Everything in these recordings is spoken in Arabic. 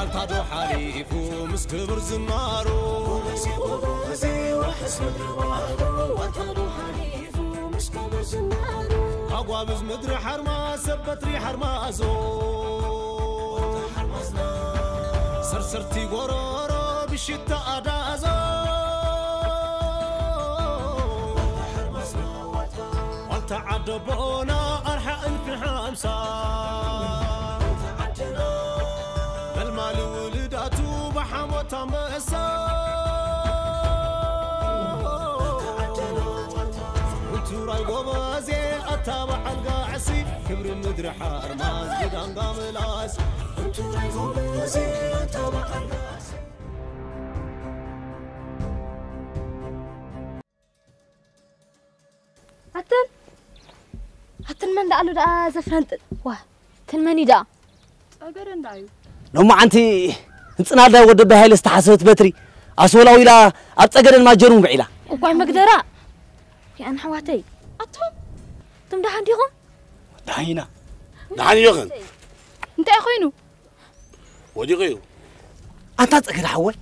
قالتادو حليفو مسكبر زمارو غزي وحسن الروارو قالتادو حليفو مسكبر زمارو أقوابز مدري حرماز سبت ريح حرمازو سرسرتي غرورو بشتا أدازو والتعدبونا أرحى الفحام صار المال ولداتو بحموت مسا وتراي غوازي أتابع القاعسي كبر المدر حرماز قدام قاملاس وتراي غوازي أتابع القاعسي هتن من قالوا ده زفرنت واه تنمني ده أجرن دايو لما أنتي نصنع ده ود بهاي استحسبت بتري أسولا ويلا أبتجرن ما جرون بعيلا وقع مقدرة يا أنا حواتي أطهم تم ده عنديهم دهينا دهاني يغن أنت أخوينو ودي غيو أنت تأكد حول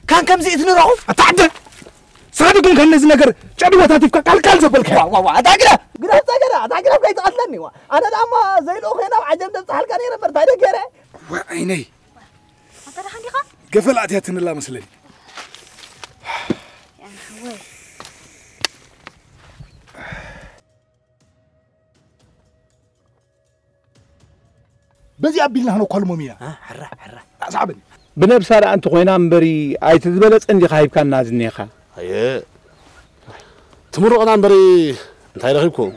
كان كم زيت نراهم أتعدى صادقكم كان نزل نجر جابوا تاتيفك قال زبلك وا أتاكله أتاكله كيف تقتلني وا أنا دام زي الأخينا وعجب نفس حال كان ينفر تايد كيره وعيني أنت ده عندي قفل عتيتن الله مسلين يا حوي بزي أبيلنا هنو كل مميا حرة أصعبني بنبسار أنت خوينا مبري أي تزبلت عندي خايف كان نازنيخا هيه تمرق أنا مبري أنت هاي رخيبكم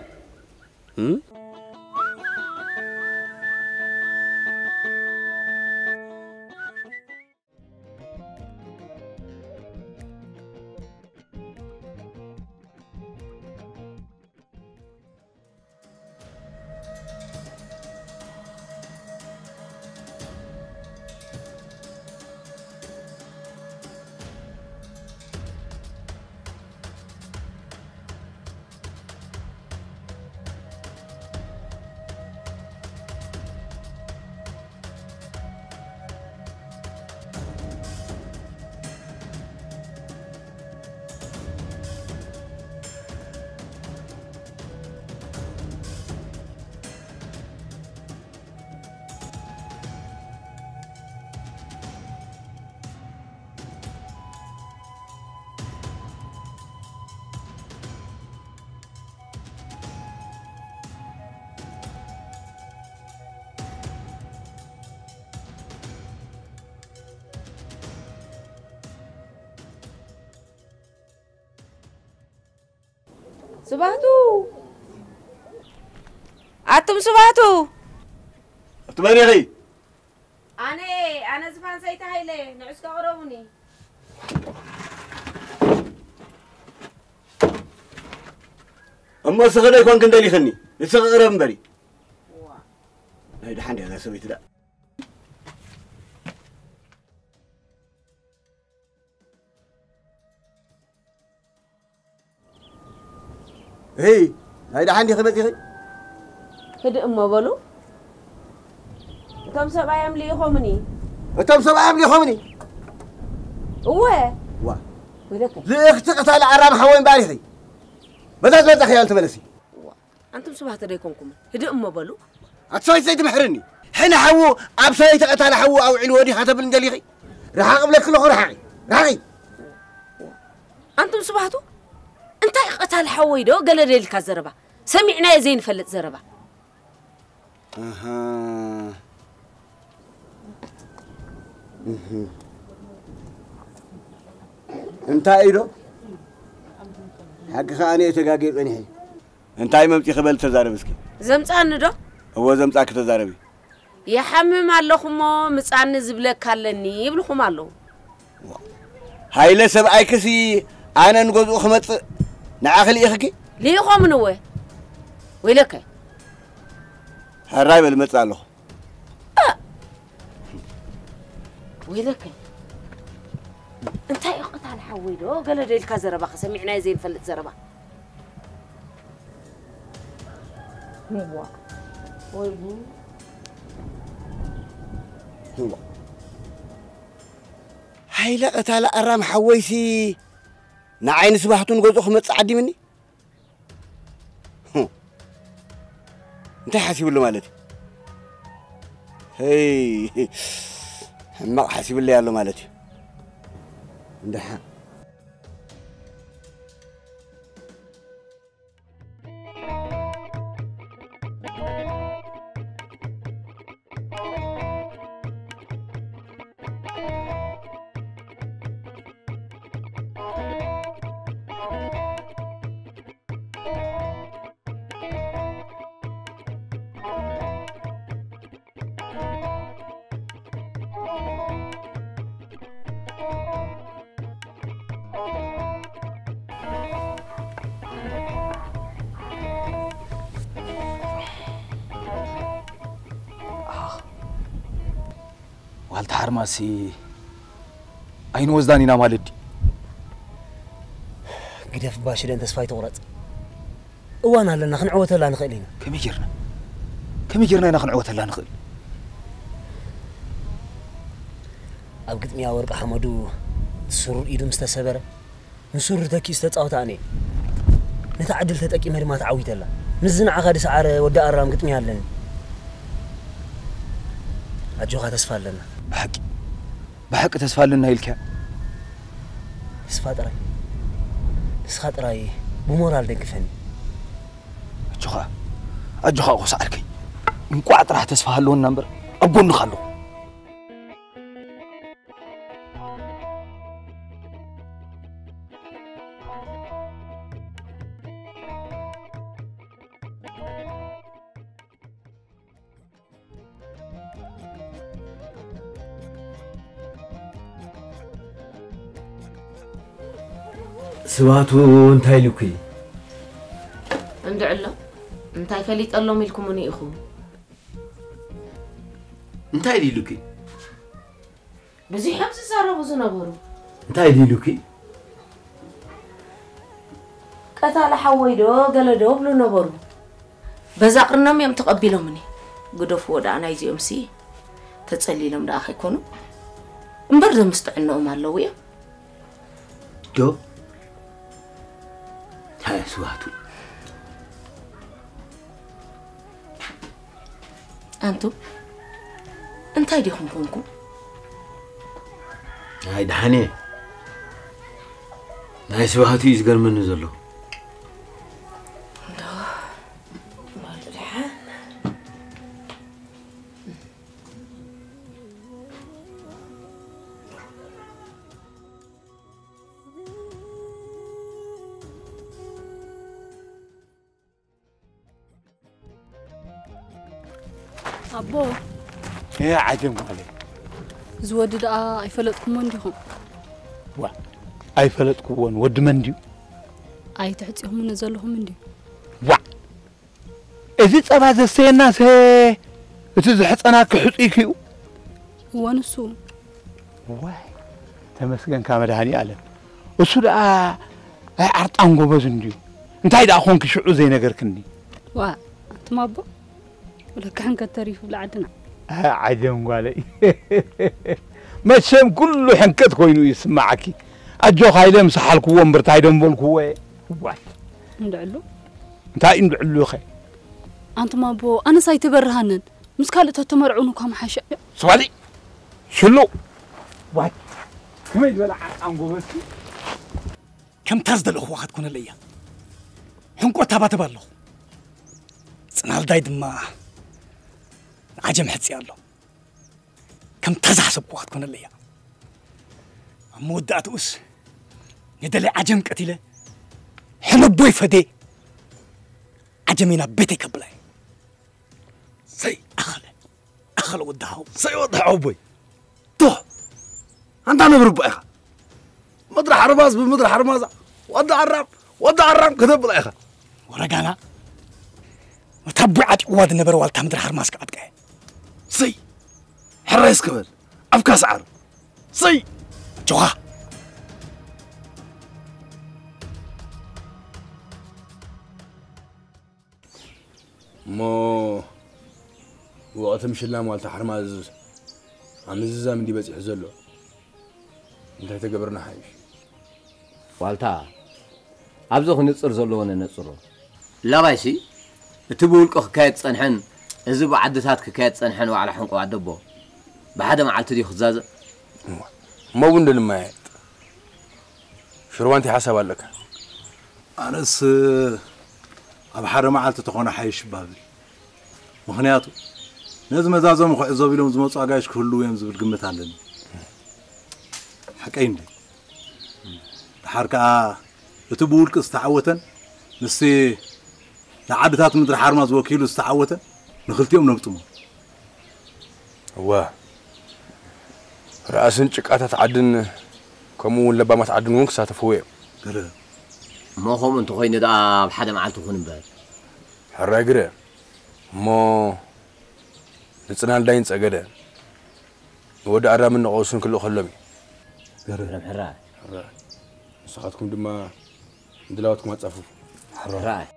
سباتو أتم سباتو تبغي غي أنا زفان سيت هايله نعسك قربوني أما سخنا يكون كندالي خني نسخنا مبري هاي ده حندي هذا سويت ده هاي ده حندي خبزي هاي هذا أم بلو كم سبعة يملي خمني أنتم سبعة يملي خمني هو وا وذاك زي قتال عرام حوين بالغي بدأت ما تخيل تملسي أنتم سبعة تريكمكم هذا أم بلو أتسوي سيد محرني حين حو أبسوي تقتال حو أو علودي حسب الدليغي راح قبل كل خرحي راعي أنتم سبعتو أنت قتال حويدو قال لي الكزربة سمعنا زين فلت زربة أها أنت أيدو حق خاني تجاجي بنيه أنت أي ممتي خبل تزاربسك زمتان دو هو زمتك تزاربي يا حمم اللهم مصان زبلك كلني يبلكم الله هاي لسب أيكسي أنا نقول خمت نعخل يخكي ليه خمنوه ويلك هالراي بالمصالح ويلك انت قتال حويدو قال لي الكزربه سمعنا زين فلت زربه هو ويبو هو هايلا قتال أرام حويسي نعين سبحتون جوزو خمس عدي مني انت حاسب له مالتي هي ما حاسب لي يالله مالتي اندحا والت حرماسي أين وزداني نامالدي قدف باشر أنت سفايت ورد وانا لنا خنعوة لا نخلينا كم يجرنا نخن عوة لا نخل أبقت ميا ورق حمدو سرور إيدو مستسبرة نسرور تكي استتصاوتاني نتعدل تتأكي مهري ما تعويت الله مزنا عقاد سعر وداء الرام قت ميا لنا أجوها تسفال لنا بحق تسفال لنا هيلك تسفات راي بمورال دنكفني أجوها غسعركي نقعد راح تسفال لون نمبر أبون نخلو سواتو انتاي لوكي اندعلا انتاي فليت الله ملكمني اخو انتاي دي لوكي بزي حبس صار بزو نبرو انتاي دي لوكي قتال حويدو قلدو بلو نبرو بزاقرنم يم تقبلوا مني قدف ودا انا يجي امسي تتصلي لهم دا اخي كونو امبر زمستعنو مالو يا دو هاي سواتو أنتو أنت هيدي خمكونكو هاي دحاني هاي سواتو يزقر من نزلو أبو يا عجم علي زود أي فلتكم من ديهم وا أي فلتكم ود من ديو أي تحتيهم من نزلهم من ديو وا إذا تبعت السيناس هي تزحت أنا كحطيكيو ونسو واي تمسكن كاميرا هني علم وسود عرض أنجو بزنديو أنت هيدا أخونك شو زي نجركني وا أنت ما أبو ولا كان كتريف ولا عدنا عجم علي ما شام كله حنكت كوينو يسمعك أجو خايلة مسحالك ومبر تايدم بولكو واي ندعلو انت ندعلو خي أنت ما أبو أنا سايت برهنن مسكالة تتمرعونو كام حاشا سوالي شلو واي كم يجبل عنقو بس كم تزد الأخوة تكون ليا حنكو تابات بالله سنال دايد ما عجم حتسي الله كم تزحسب وقت كون ليا مودات أس يدلي عجم قتيله حنبوي فدي عجمينا بيتي قبلاي سي أخل ودعو سي ودعو بوي تو أنت نبرب أخا مدر حرماز بمدر حرمازة ودع الرام كتب لا أخا ورقانا وتبعت واد النبر والتا مدر حرماز قعد قاي سي حريس كبل أفكاس عار سي جوها مو وقت مش الله مالت حرماز عم زام دي بس يحزلو انت تقبرنا حيش والتا ابزو نصر زلونا نصرو لا بايسي تبولق خكايت صنحن اذا بعدتات خكايت صنحن وعلى حنقو عدبو بعد ما عالت دي خزازه ما وندل ما شروانتي حسب لك انس اب حدا ما عالت تخونه حيش بابل مخنياتو نزم زازم خو زوبيلهم زمصو اغاش كله يم زبل قمت عندنا حقين حركه تبولك استعوتن نسي لعدتات مدر حرماز وكيلو استعوتن نخلتيهم نقطمو واه راسن ጭቃታት عدن كمون لبا ما تعدن ونك ساتفوي قره ما هم انتو خوين دا بحدا معلتو خون بال حراغره مو نصنان داين صغده ود ارام نقوسن كله خلمي قره حرا ساعتكم دما دلاوتكم اتصفوا حرا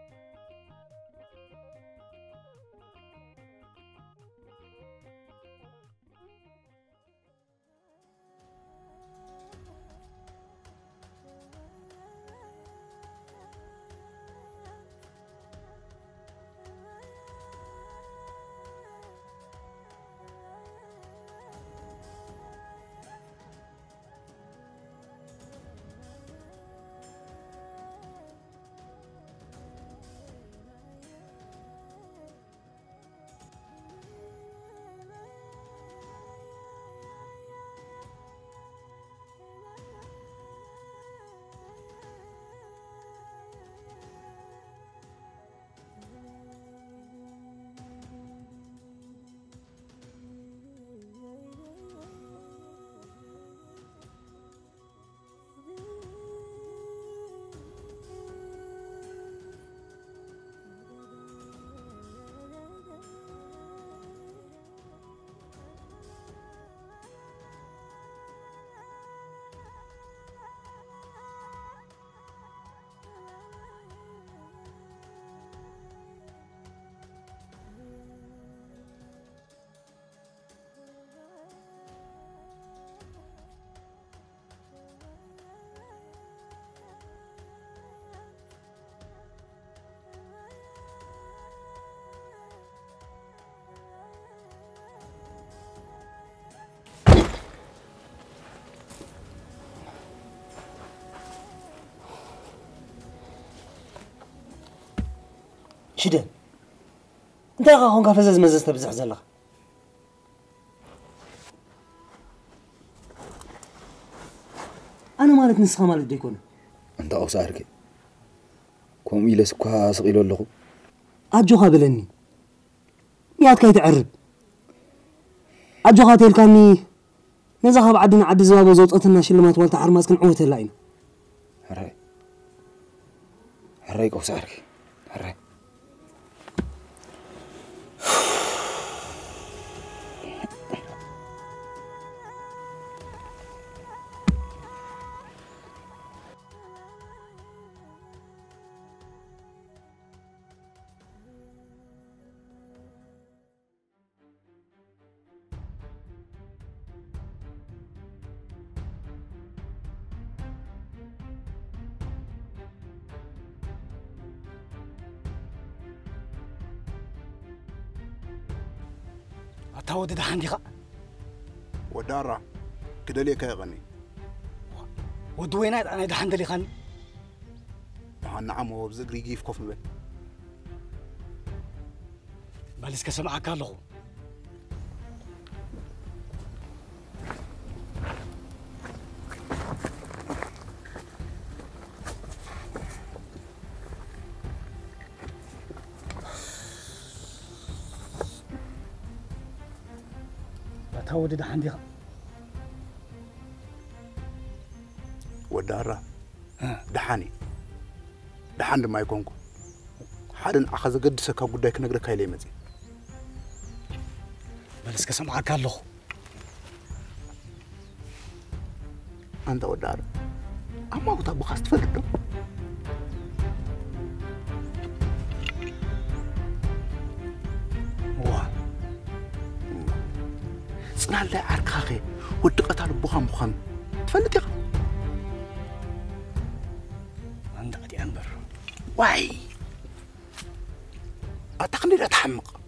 شده انت هون كافزز مزز تبزح زلخ انا مالت نسخه مالت ديكون انت اوسارك كوم يلس كوا سقيلو لخو اجوها بلني يات كاي تعرب اجوها تلكاني نزخه بعدنا عد زباب زوطتنا شلمات والتا حرماس كنعوت لاين هراي اوسارك هراي تاودد حنديقة ودارا كده ليه كي غني ودوينات أنا ده حندلي خان نعم هو بزقري جيف كوف بي بالس كسمع كالو تاودد حنديقة ودارا دحاني دحان ما يكونكو حدن أخذ قد سكا قداك نقرأ كايلي مزي بالس كسمع كالو أنت ودارا أما قلت أبو خاص تفلتو صنع لا عركاخي ودقت على بوها مخان تفلت يا واي أتقني لا تحمق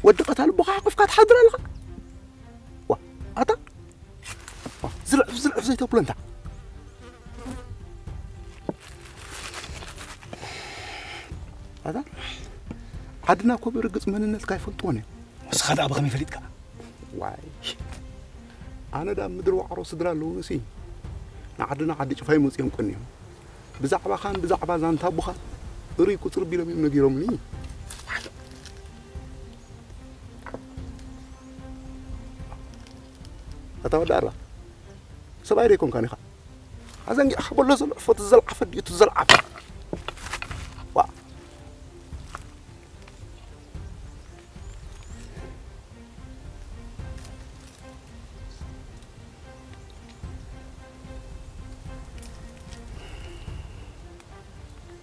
ودي قتال بقى قفكات حضر لك أتا زرع زي تقول أنت هذا عدنا كبر قص من الناس كيف فلتوني بس خد أبغى مفلتك واي أنا دا مدر وعروس درا لونسي عدنا عدي شوفي موسيهم كنيهم بزعبا خان بزعبا زان تابوخا ريكو تربي لهم نجيرهم لي أتوا دارا سبايري كون كاني خا أزنجي أخبر له زل فوت زل عفد يتزل عفد وا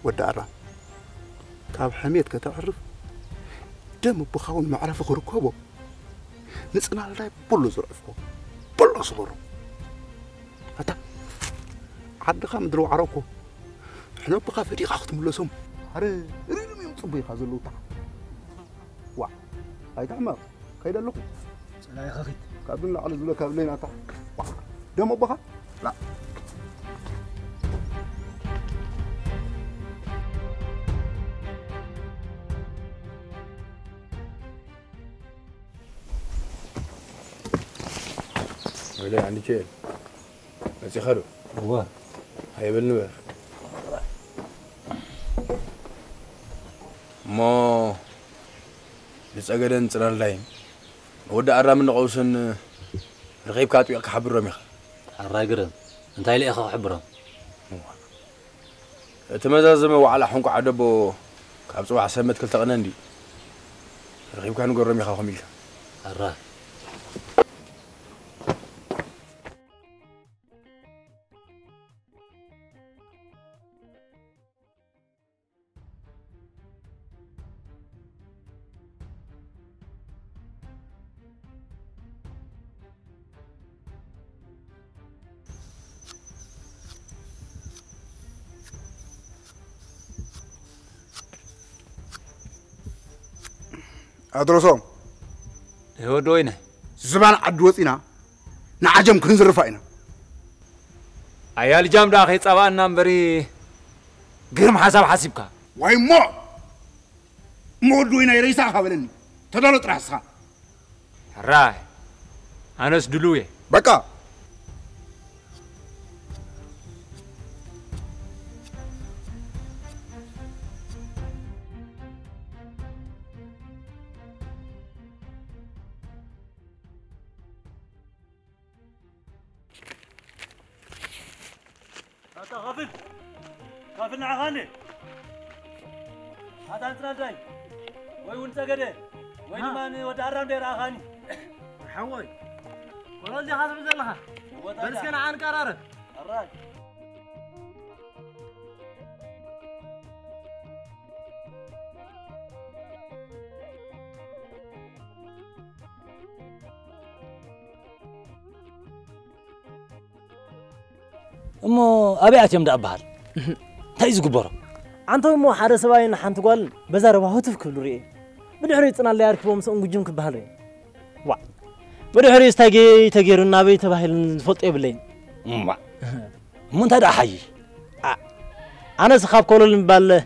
ودارا كاب حميد كتعرف دم بخاون معرفة خركوبه نسأنا على بلو زرعفكو بلو صبرو هتا عد خام درو عروكو احنا بقى فريق اختم لسم هري ريلم يمصبي خازلو تا وا هاي تعمر كيد لكم لا يا اخي كابلنا على زولا كابلنا تا دم بقى لا ولا عندي شيء بس يخرب هو هاي بالنبر ما لسأجدن ترى لاين ودا أرى من قوسن رغيب كاتو يك حبر رميخ الراجرم انت هاي اخو حبرم تمزازم وعلى حنق عدبو كاب صباح سمت كل تقنندي رغيب كانوا قرر رميخ خميل الراي أدرسهم هو دوينه زمان عدوتنا نعجم كنزر فاينا عيال جام داخل صباح نمبري قرم حساب حسبك واي مو دوينا يريسا خبلني تدلت راسها راي أنس دلوي بكا غافل نعغاني هذا أنت نادي ويونس قدر وين ما ودارم دير أغاني حوي والله اللي حاسب زلها بس كان عن قرار الراج أمو أبيعت يوم دأبهال تايز قبرة عنتو مو حارس باين حنت قال بزار وهو تفكر ري بدحريت أنا اللي أركبه مسؤول جنك بهالي وا بدحريت تجير النبي تبهل فوت إبلين وا مو أنت هذا حي أنا سخاب كل اللي بال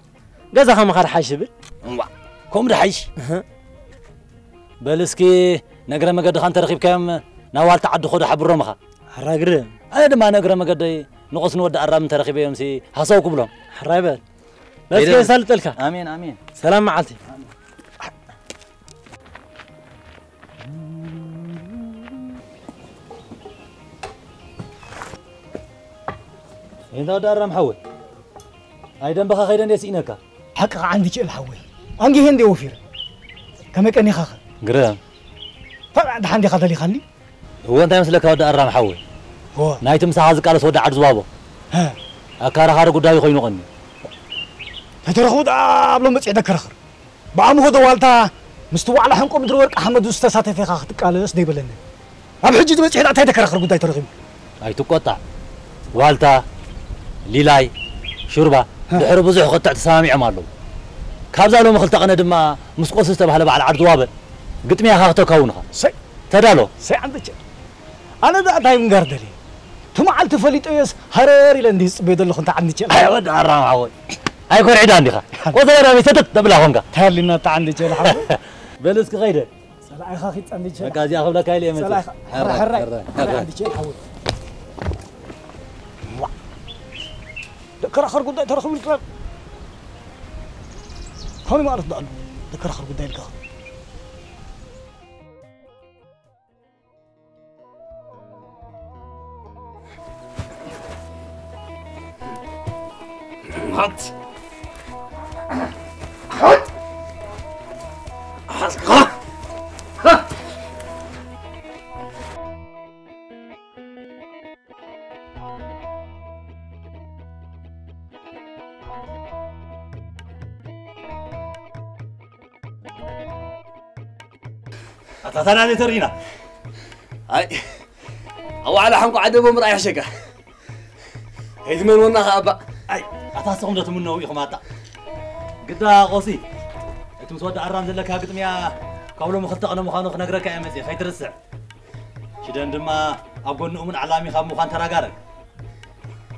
جزا خم خار حاشب وا كم ده حيش بلسكي نقرأ ما قد خان ترخيب كم نوال تعد خود حبر رمخا حراقرم أنا ما نقرأ ما قد نقص نود أرام ترخيب يوم سي حصوكم بلهم حرايبات بس كي سالت لك آمين آمين سلام معلتي إذا دار محول أيضا بخا خيرا يسينك حق عندي شيء الحول أنجي هندي وفير كم كأني خاخ قرام فبعد عندي خذ خلي هو أنت مثلك هذا أرام محول هو نايتم ساعزك على سودا عرض بابه ها أكار هارو قدامي خوي نغني هترخود قبل ما تصعد كرخر بعمو هذا والتا مستوى على حنقو مدر ورق أحمد استسات في خاخ تقالس دي بلنا أب حجي تبص حدا تاي كرخر قداي ترخيب أي تقطع والتا ليلاي شربة دحر بزح قطع تسامع مالو كابزا لو مخلت قنا دما مسقوس استبهله بعد عرض وابه قطمي هاختو كونها سي تدالو سي عندك انا دا دايم غاردلي تمعل تفليط يس هرر الى اندي صبيد له انت عندك اي ود عرام عوي اي كور عيد عندك وزير بيتت دبلا هونغا تهلينا تا عندك الحرب بلسك غيده سلاي خاخي عندك غازي اخذ لك هاي سلاي حر عندك الحول ذكر اخر قد ترى خمس كلام هوني ما أعرف دقن ذكر آخر قدام الكهر حط أتانا نترينا هاي أو على حنكو عدو مرأي شكا هيد من ونا أبا أي أتاسهم ده تمنو يا خماتا قدا قوسي أنتم سود عرام ذلك ها قدم يا قبل ما خطأنا مخانوخ نقرأك يا مزي خير ترسع شدان دما أبغى نؤمن علامي خام مخان تراجارك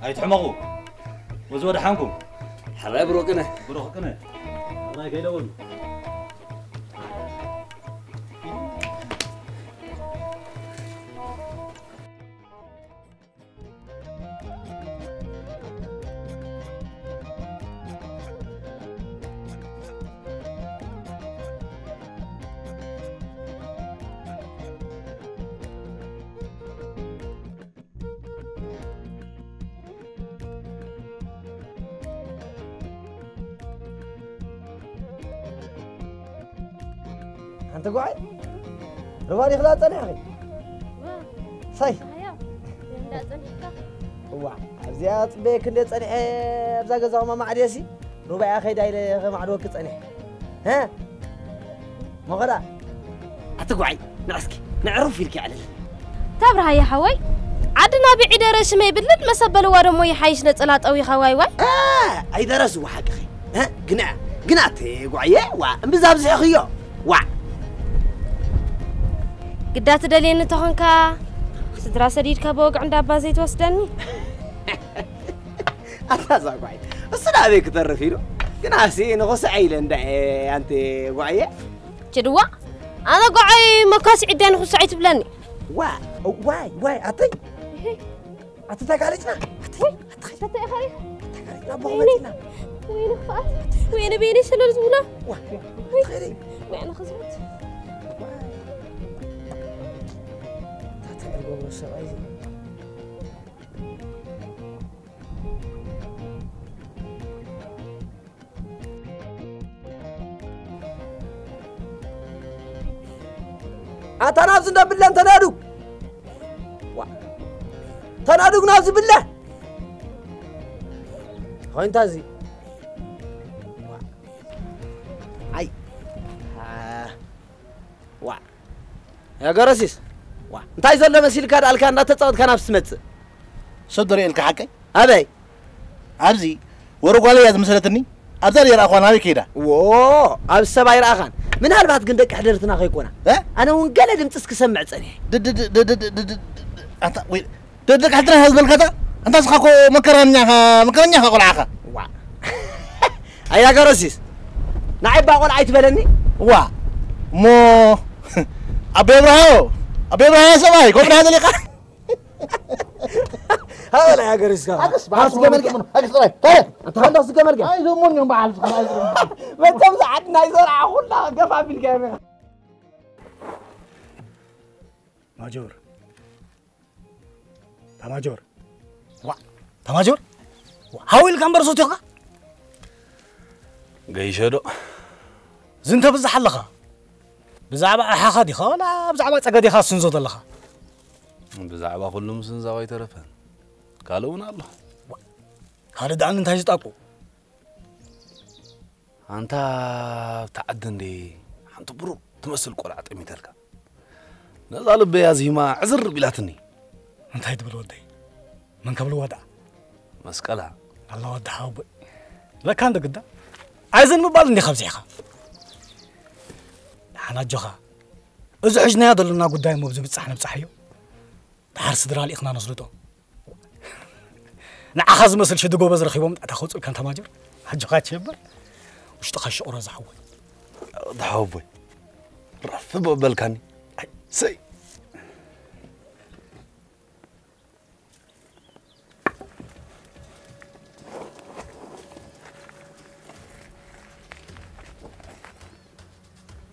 أي تحمقوا وزود حنكم حراي بروكنا الله يكيلون أنت قاعد؟ رواني خلاص أنا أخي. صحيح. وا زياد بيك اللي تصنع بزاق زعما ما عديسي ربع أخي دايله ما عدوك تصنع. ها؟ ما غدا. أتقعي نعسكي نعرف فيك على تابرها يا حوي عدنا بعيد رسمي بلد مسبل ورمو يحيش نطلات أو يخواي واي. أي درسوا حق أخي. ها؟ قنعتي قعيه وا بزاب زي أخيو وا قدات دلين تخنكا سدرا سديدك بوق عند أبا زيت وسدني أتازا قعي الصلاة بيك ترفيلو قناسي نغص عيلن دعي أنت قعيه جدوا أنا قعي مكاس عدين خص عيت بلاني واي أتي تاكالجنا أتي أخي بغمتنا وين خفات وين بيني سلول زولا وين خزمت أتنافس بالله تنادو تنادو نافس بالله هاي انتازي أي يا جرسيس انت عايز ولا مسيل كاد على كان تتصود كان نفس مت صدري الك حقي ابي ابزي ورقوا لي مسلتني ابزر يرا اخوان هاي كده اب السبع يرا اخوان من هالبات قندك حضرتنا خيكونا انا ونقل دمص كسمع صني انت وي ددك حضرها هزل كذا انت سخاكو مكرنيا قلعخه يا جرسيس نعيب باقول عيت بلني وا مو ابي ابراهيم سباي قبل هذا اللقاء هذا يا جرسيس اقص بعرف جمرك اقص طيب انت خلص جمرك عايز من يوم بعرف ما انت مساعدنا يزرع كلها قفا بالجامعه ماجور تماجور تماجور حاول كم برصوت يقع قيشدو زنت بزح لخا بزعبا حخدي خالا بزعبا صقدي خاص سنزوت لخا بزعبا كلهم سنزاو يترفن قالونا الله خالد عن انت هيطاقو انت تعدندي انت برو تمثل قرعه ميتلك نزال بيازيما عذر بلاتني انت هيد بالودي من قبل وضع مسكلها الله ودها أبوي لا كان ده قدام عايزين مبال إني خبزيخة أنا جخا إذا حجنا هذا اللي ناقود دايم مبزم بتصحنا بصحيو تحرس درالي إخنا نصلته نأخذ مثل شدقو بزر خيبهم تأخذ كان تماجر هجخا تشبر وش تخش أورا زحوي ضحوبي رف بالكاني سي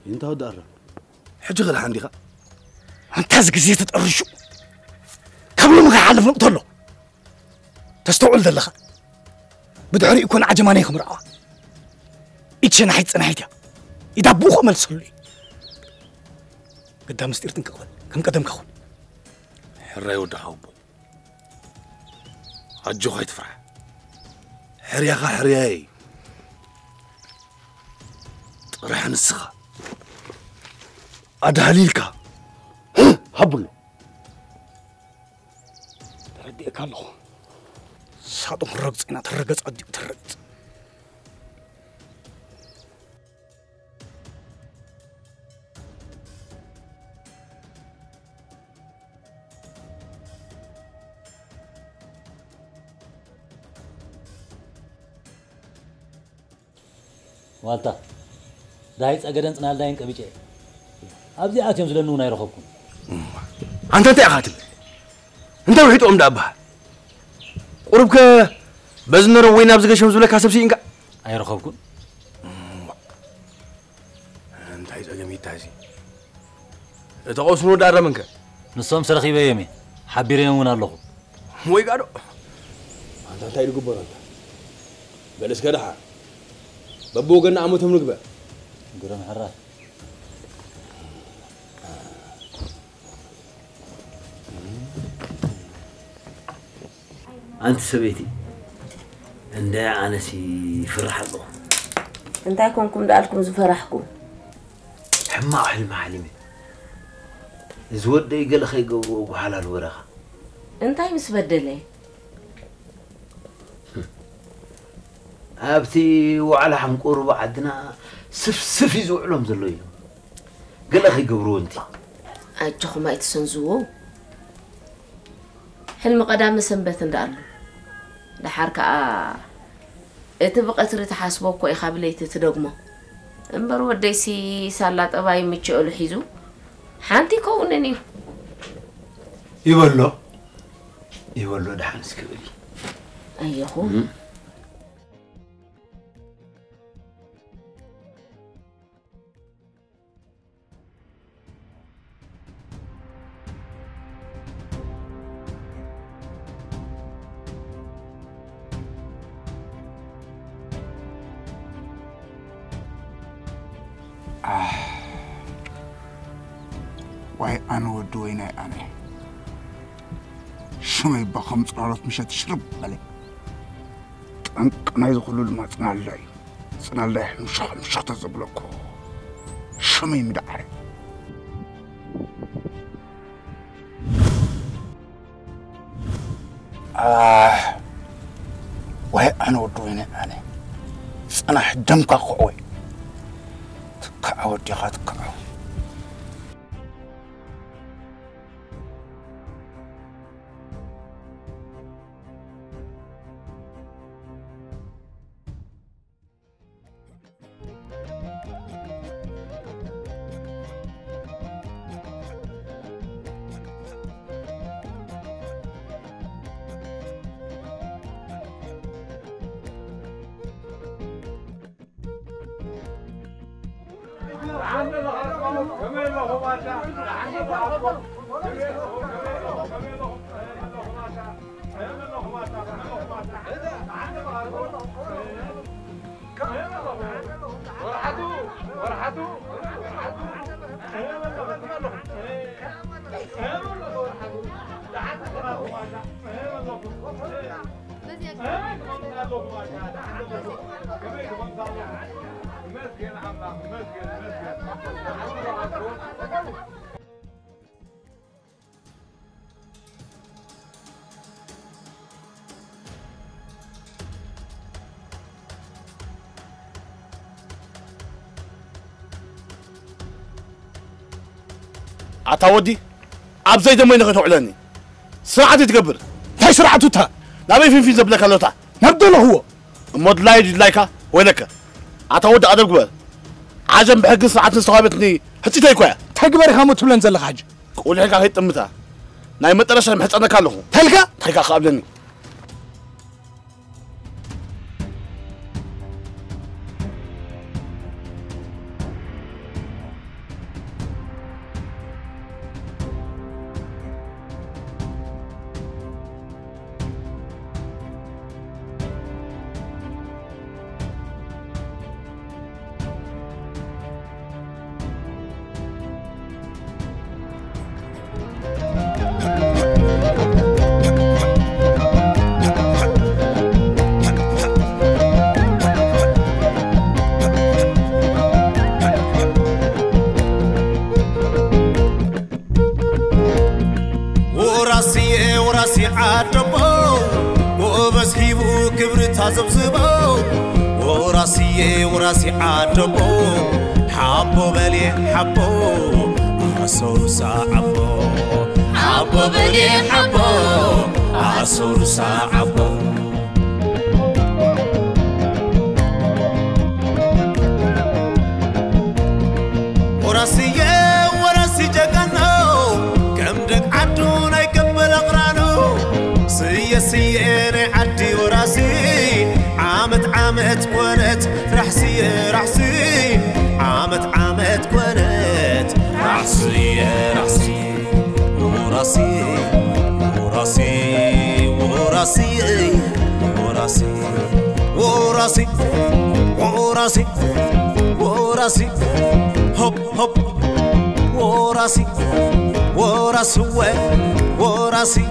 انت هو دار حجي غير عندي انت زكزيت تطرشو قبل ما يحلف نقتله تستوعل دلخ بدعري يكون عجماني خمرا إيش نحيت صنايتها إذا بوخ ملسلي قدام استيرتن كخون كم قدم كخون حري ودحوبو عجو خايت فرح حريا خا حرياي طرح نسخه أدهليلك هبلو ترديك الله صادق الرقص أنا ترقص أدي ترقص والتا دايت أجدن صنال داين كبيجة أبدي أتيم زلنا نايرخوكم أنت تأخذ أنت وحيد أم دابها قربك بزنر وين أبزق شمس ولا كاسب شيء إنك أيرخوكم أنت عايز أجمع تازي تقوسنو دار منك نصوم سرخي بيمي حبيرين ونا الله موي قالوا أنت تايد قبر أنت بلس كده ببو قلنا عموتهم نقبل قرن حراس أنت سبيتي عند أنا سي فرح الله أنت كونكم دالكم زفرحكم حما حلم حلمي زود يقل خي جو حلال ورخه أنت مس بدلي أبتي وعلى حم قرب عندنا سف يزوعلهم زلوي قال أخي قبرو أنت أجخو ما يتسنزوه حلم قدام سنبت ندارلو لحركة اتبقى تري تحاسبوك وإخابليت تدقمو انبر وديسي سالات أباي ميتشو الحيزو حانتي كونني يولو دحان سكبلي أيهو واي أنا ودوينا أنا شو يبقى 5 مرات مش هتشرب بلي أنا يدخلوا لما صنع الله مش هتزبلكوا شو ما يمدعي واي أنا ودوينا أنا أنا حدمك أخوي تكعود يا غاد تكعود عتاودي أبزاي دمي نغتو علاني سرعة تقبر تاي سرعة تا نبي في زبلك اللوتا نبدو له هو مود لايكا وينك عتاودي أدب قبل عجم بحق سرعة استوابتني حتى تايكويا تقبر خامو تبلن زلق حاج قول هيك هي تمتا ناي مترشا محص أنا كالله تلقى قابلني وراسي عدبو حبو بلي حبو عصور ساعبو حبو بلي حبو عصور ساعبو وراسي جاكانو كم دك عدونا يقبل اقرانو سياني عدي وراسي عامت كونت رحسي عامت كونت رحسي وراسي هوب وراسي